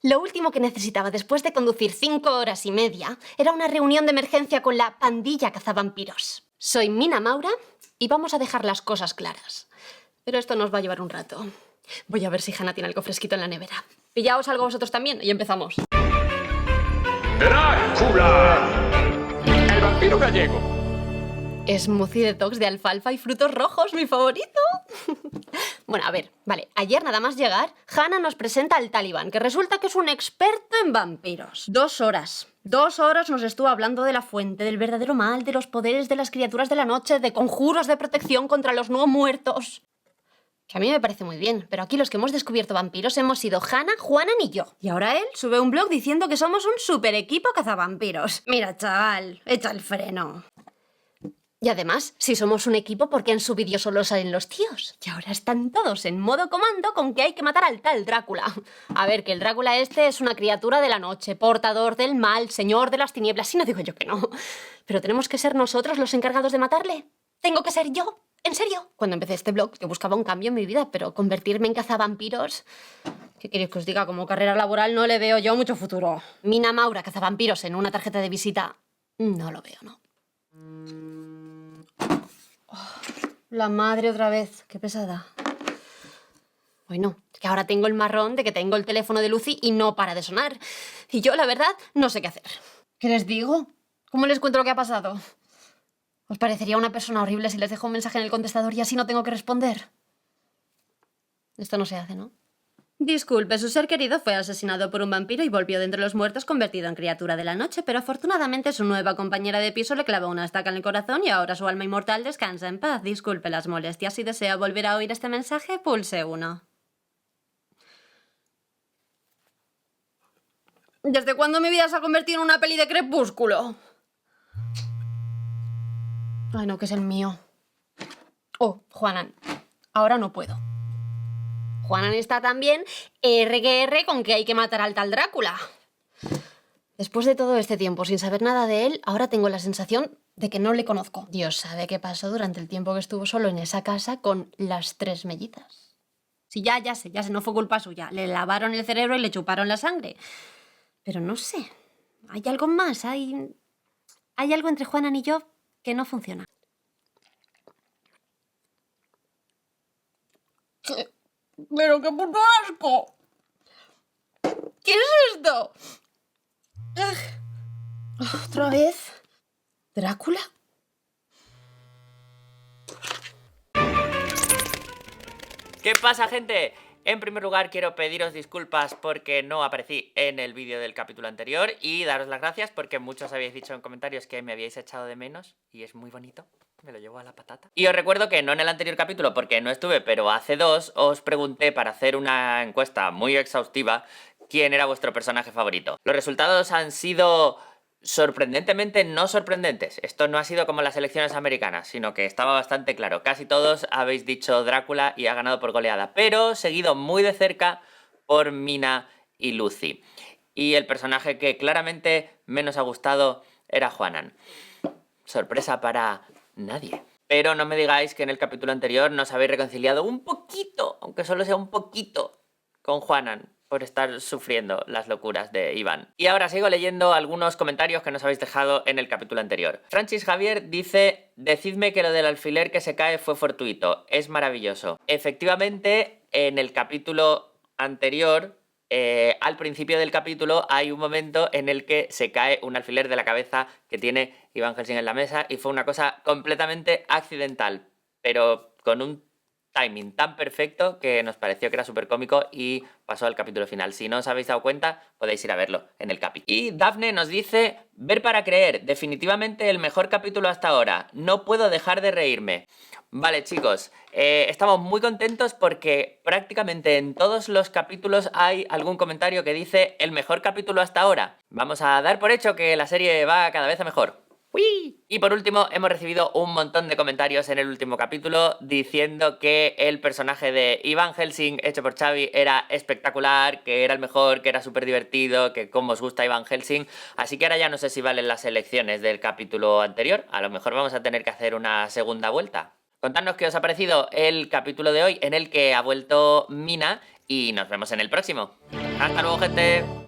Lo último que necesitaba después de conducir 5 horas y media era una reunión de emergencia con la pandilla cazavampiros. Soy Mina Maura y vamos a dejar las cosas claras. Pero esto nos va a llevar un rato. Voy a ver si Hannah tiene algo fresquito en la nevera. Pillaos algo vosotros también y empezamos. ¡Drácula! El vampiro gallego. Smoothie detox de alfalfa y frutos rojos, mi favorito. Bueno, a ver, vale. Ayer nada más llegar, Hannah nos presenta al talibán, que resulta que es un experto en vampiros. 2 horas. 2 horas nos estuvo hablando de la fuente, del verdadero mal, de los poderes de las criaturas de la noche, de conjuros de protección contra los no muertos. Que a mí me parece muy bien, pero aquí los que hemos descubierto vampiros hemos sido Hannah, Juanan y yo. Y ahora él sube un blog diciendo que somos un super equipo cazavampiros. Mira, chaval, echa el freno. Y además, si somos un equipo, ¿por qué en su vídeo solo salen los tíos? Y ahora están todos en modo comando con que hay que matar al tal Drácula. A ver, que el Drácula este es una criatura de la noche, portador del mal, señor de las tinieblas, y no digo yo que no. Pero tenemos que ser nosotros los encargados de matarle. ¿Tengo que ser yo? ¿En serio? Cuando empecé este blog, yo buscaba un cambio en mi vida, pero convertirme en cazavampiros... ¿Qué queréis que os diga? Como carrera laboral no le veo yo mucho futuro. Mina Maura, cazavampiros en una tarjeta de visita... No lo veo, ¿no? La madre otra vez, qué pesada. Bueno, que ahora tengo el marrón de que tengo el teléfono de Lucy y no para de sonar. Y yo, la verdad, no sé qué hacer. ¿Qué les digo? ¿Cómo les cuento lo que ha pasado? ¿Os parecería una persona horrible si les dejo un mensaje en el contestador y así no tengo que responder? Esto no se hace, ¿no? Disculpe, su ser querido fue asesinado por un vampiro y volvió de entre los muertos convertido en criatura de la noche, pero afortunadamente su nueva compañera de piso le clavó una estaca en el corazón y ahora su alma inmortal descansa en paz. Disculpe las molestias. Si desea volver a oír este mensaje, pulse 1. ¿Desde cuándo mi vida se ha convertido en una peli de Crepúsculo? Ay, no, que es el mío. Oh, Juanan, ahora no puedo. Juanan está también RQR con que hay que matar al tal Drácula. Después de todo este tiempo sin saber nada de él, ahora tengo la sensación de que no le conozco. Dios sabe qué pasó durante el tiempo que estuvo solo en esa casa con las 3 mellizas. Sí, ya sé, no fue culpa suya. Le lavaron el cerebro y le chuparon la sangre. Pero no sé, hay algo más, hay algo entre Juanan y yo que no funciona. ¿Qué? ¡Pero qué puto asco! ¿Qué es esto? ¿Otra vez? ¿Drácula? ¿Qué pasa, gente? En primer lugar quiero pediros disculpas porque no aparecí en el vídeo del capítulo anterior y daros las gracias porque muchos habéis dicho en comentarios que me habíais echado de menos y es muy bonito, me lo llevo a la patata. Y os recuerdo que no en el anterior capítulo porque no estuve, pero hace 2 os pregunté para hacer una encuesta muy exhaustiva quién era vuestro personaje favorito. Los resultados han sido... sorprendentemente no sorprendentes. Esto no ha sido como las elecciones americanas, sino que estaba bastante claro. Casi todos habéis dicho Drácula y ha ganado por goleada, pero seguido muy de cerca por Mina y Lucy. Y el personaje que claramente menos ha gustado era Juanan. Sorpresa para nadie. Pero no me digáis que en el capítulo anterior nos habéis reconciliado un poquito, aunque solo sea un poquito, con Juanan, por estar sufriendo las locuras de Iván. Y ahora sigo leyendo algunos comentarios que nos habéis dejado en el capítulo anterior. Francis Javier dice: decidme que lo del alfiler que se cae fue fortuito, es maravilloso. Efectivamente, en el capítulo anterior, al principio del capítulo, hay un momento en el que se cae un alfiler de la cabeza que tiene Iván Helsing en la mesa y fue una cosa completamente accidental, pero con un timing tan perfecto que nos pareció que era súper cómico y pasó al capítulo final. Si no os habéis dado cuenta, podéis ir a verlo en el capítulo. Y Dafne nos dice: ver para creer, definitivamente el mejor capítulo hasta ahora, no puedo dejar de reírme. Vale, chicos, estamos muy contentos porque prácticamente en todos los capítulos hay algún comentario que dice el mejor capítulo hasta ahora. Vamos a dar por hecho que la serie va cada vez a mejor. ¡Uy! Y por último, hemos recibido un montón de comentarios en el último capítulo diciendo que el personaje de Iván Helsing hecho por Xavi era espectacular, que era el mejor, que era súper divertido, que cómo os gusta Iván Helsing. Así que ahora ya no sé si valen las elecciones del capítulo anterior. A lo mejor vamos a tener que hacer una segunda vuelta. Contadnos qué os ha parecido el capítulo de hoy en el que ha vuelto Mina y nos vemos en el próximo. ¡Hasta luego, gente!